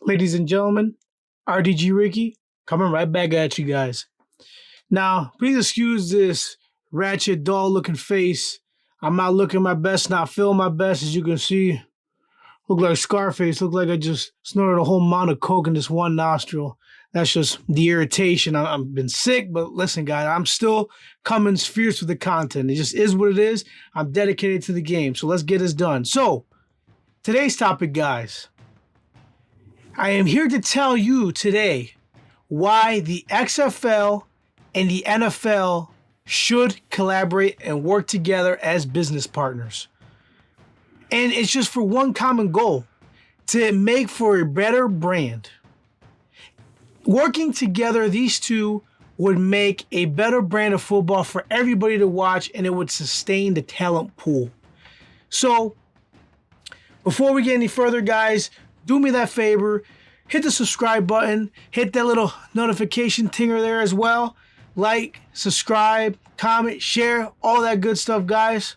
Ladies and gentlemen, RDG Ricky coming right back at you guys. Now, please excuse this ratchet doll looking face. I'm not looking my best, not feeling my best, as you can see. Look like Scarface, look like I just snorted a whole mound of coke in this one nostril. That's just the irritation. I've been sick, but listen, guys, I'm still coming fierce with the content. It just is what it is. I'm dedicated to the game, so let's get this done. So, today's topic, guys. I am here to tell you today why the XFL and the NFL should collaborate and work together as business partners. And it's just for one common goal, to make for a better brand. Working together, these two would make a better brand of football for everybody to watch, and it would sustain the talent pool. So, before we get any further, guys, do me that favor, hit the subscribe button, hit that little notification tinger there as well. Like, subscribe, comment, share, all that good stuff, guys.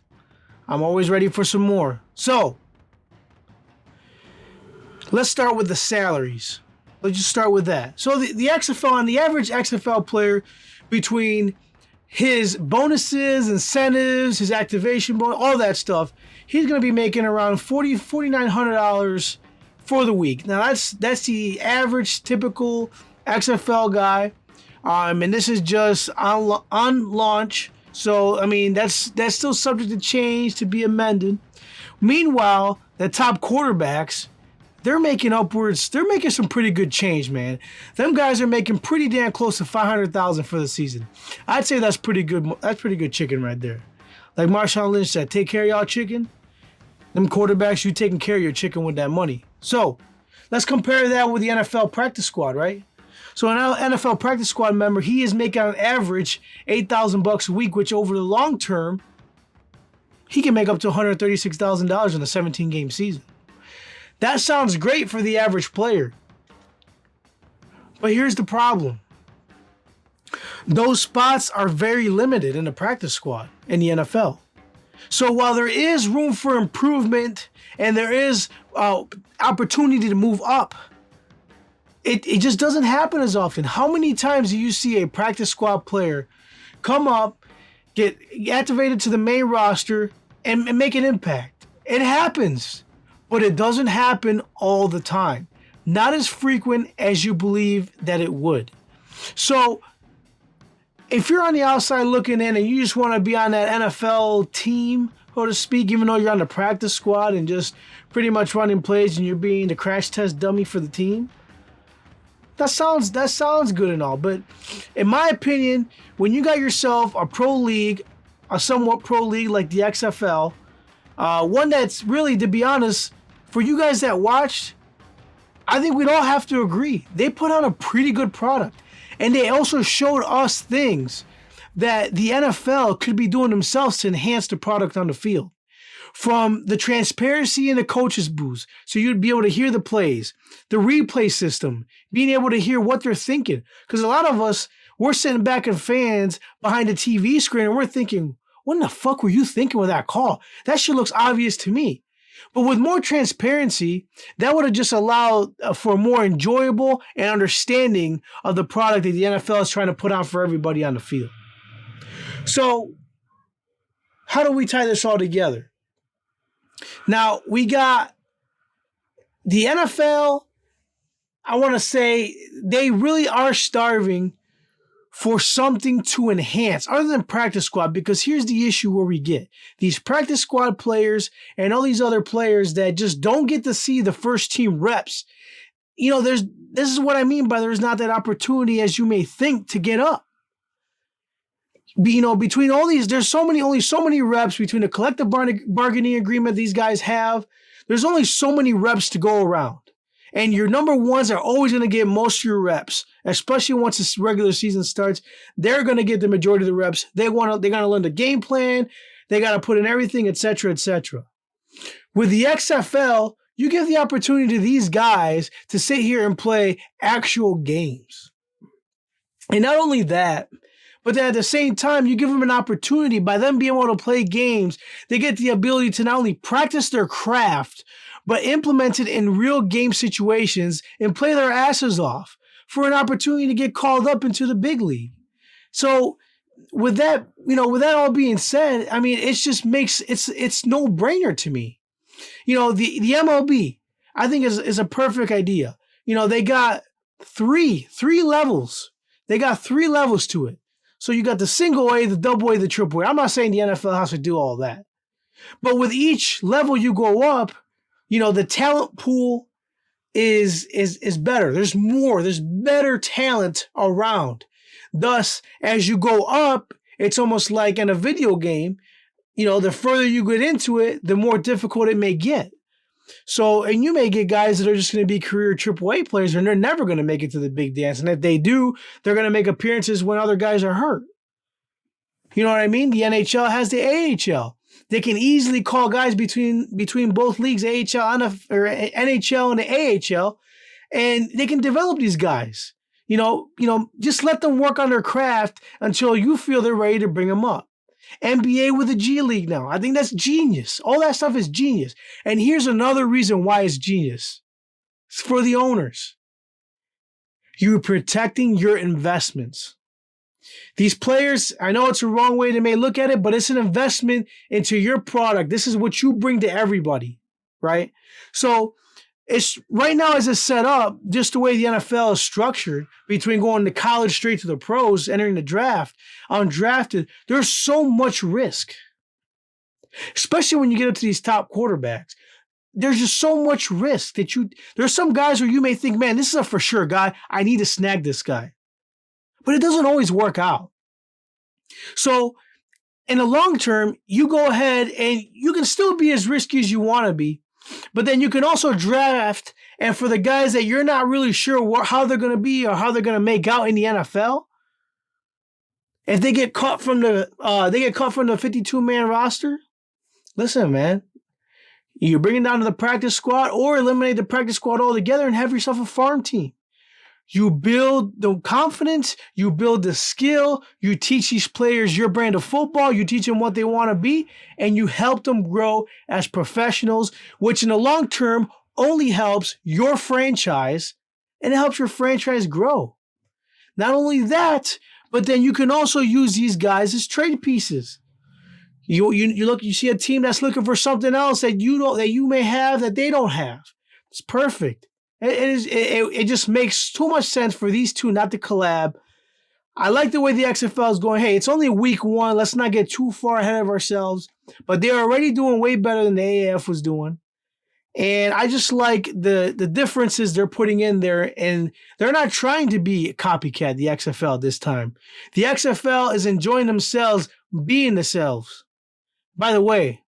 I'm always ready for some more. So, let's start with the salaries. Let's just start with that. So the XFL, and the average XFL player, between his bonuses, incentives, his activation bonus, all that stuff, he's going to be making around $4,900 for the week. Now that's the average typical XFL guy, and this is just on launch. So I mean that's still subject to change, to be amended. Meanwhile, the top quarterbacks, they're making some pretty good change, man. Them guys are making pretty damn close to $500,000 for the season. I'd say that's pretty good. That's pretty good chicken right there. Like Marshawn Lynch said, take care of y'all chicken. Them quarterbacks, you taking care of your chicken with that money. So let's compare that with the NFL practice squad, right? So an NFL practice squad member, he is making on average $8,000 a week, which over the long term, he can make up to $136,000 in a 17-game season. That sounds great for the average player. But here's the problem. Those spots are very limited in the practice squad in the NFL. So while there is room for improvement and there is opportunity to move up, it just doesn't happen as often. How many times do you see a practice squad player come up, get activated to the main roster, and make an impact? It happens, but it doesn't happen all the time. Not as frequent as you believe that it would. So if you're on the outside looking in and you just want to be on that NFL team, so to speak, even though you're on the practice squad and just pretty much running plays and you're being the crash test dummy for the team, that sounds good and all. But in my opinion, when you got yourself a pro league, a somewhat pro league like the XFL, one that's really, to be honest, for you guys that watched, I think we'd all have to agree, they put on a pretty good product. And they also showed us things that the NFL could be doing themselves to enhance the product on the field. From the transparency in the coaches' booths, so you'd be able to hear the plays, the replay system, being able to hear what they're thinking. Because a lot of us, we're sitting back as fans behind the TV screen and we're thinking, what in the fuck were you thinking with that call? That shit looks obvious to me. But with more transparency, that would have just allowed for more enjoyable and understanding of the product that the NFL is trying to put on for everybody on the field. So, how do we tie this all together? Now, we got the NFL, I want to say, they really are starving for something to enhance other than practice squad, because here's the issue where we get these practice squad players and all these other players that just don't get to see the first team reps. You know, this is what I mean by there's not that opportunity as you may think to get up. You know, between all these, there's only so many reps between the collective bargaining agreement these guys have. There's only so many reps to go around. And your number ones are always going to get most of your reps, especially once the regular season starts. They're going to get the majority of the reps. They're going to learn the game plan. They got to put in everything, etc., etc. With the XFL, you give the opportunity to these guys to sit here and play actual games. And not only that, but then at the same time, you give them an opportunity by them being able to play games. They get the ability to not only practice their craft, but implement it in real game situations and play their asses off for an opportunity to get called up into the big league. So with that, with that all being said, I mean, it just makes it's no brainer to me. The MLB, I think is a perfect idea. They got three levels. They got 3 levels to it. So you got the single A, the double A, the triple A. I'm not saying the NFL has to do all that. But with each level you go up, the talent pool is better. There's more. There's better talent around. Thus, as you go up, it's almost like in a video game, the further you get into it, the more difficult it may get. So, and you may get guys that are just going to be career AAA players and they're never going to make it to the big dance. And if they do, they're going to make appearances when other guys are hurt. You know what I mean? The NHL has the AHL. They can easily call guys between both leagues, NHL and the AHL, and they can develop these guys. Just let them work on their craft until you feel they're ready to bring them up. NBA with the G League now. I think that's genius. All that stuff is genius. And here's another reason why it's genius. It's for the owners. You're protecting your investments. These players, I know it's a wrong way they may look at it, but it's an investment into your product. This is what you bring to everybody, right? So it's right now as it's set up, just the way the NFL is structured, between going to college straight to the pros, entering the draft, undrafted, there's so much risk. Especially when you get up to these top quarterbacks. There's just so much risk that there's some guys where you may think, man, this is a for sure guy. I need to snag this guy. But it doesn't always work out. So in the long term, you go ahead and you can still be as risky as you want to be. But then you can also draft, and for the guys that you're not really sure how they're going to be or how they're going to make out in the NFL, if they get caught from the 52-man roster, listen, man, you bring it down to the practice squad or eliminate the practice squad altogether and have yourself a farm team. You build the confidence, you build the skill, you teach these players your brand of football, you teach them what they want to be, and you help them grow as professionals, which in the long term only helps your franchise and it helps your franchise grow. Not only that, but then you can also use these guys as trade pieces. You see a team that's looking for something else that you may have that they don't have. It's perfect. It just makes too much sense for these two not to collab. I like the way the XFL is going. Hey, it's only week 1. Let's not get too far ahead of ourselves. But they're already doing way better than the AAF was doing. And I just like the differences they're putting in there. And they're not trying to be a copycat, the XFL, this time. The XFL is enjoying themselves being themselves. By the way,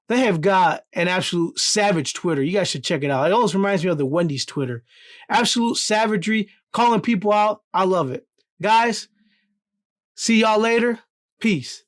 they have got an absolute savage Twitter. You guys should check it out. It always reminds me of the Wendy's Twitter. Absolute savagery, calling people out. I love it. Guys, see y'all later. Peace.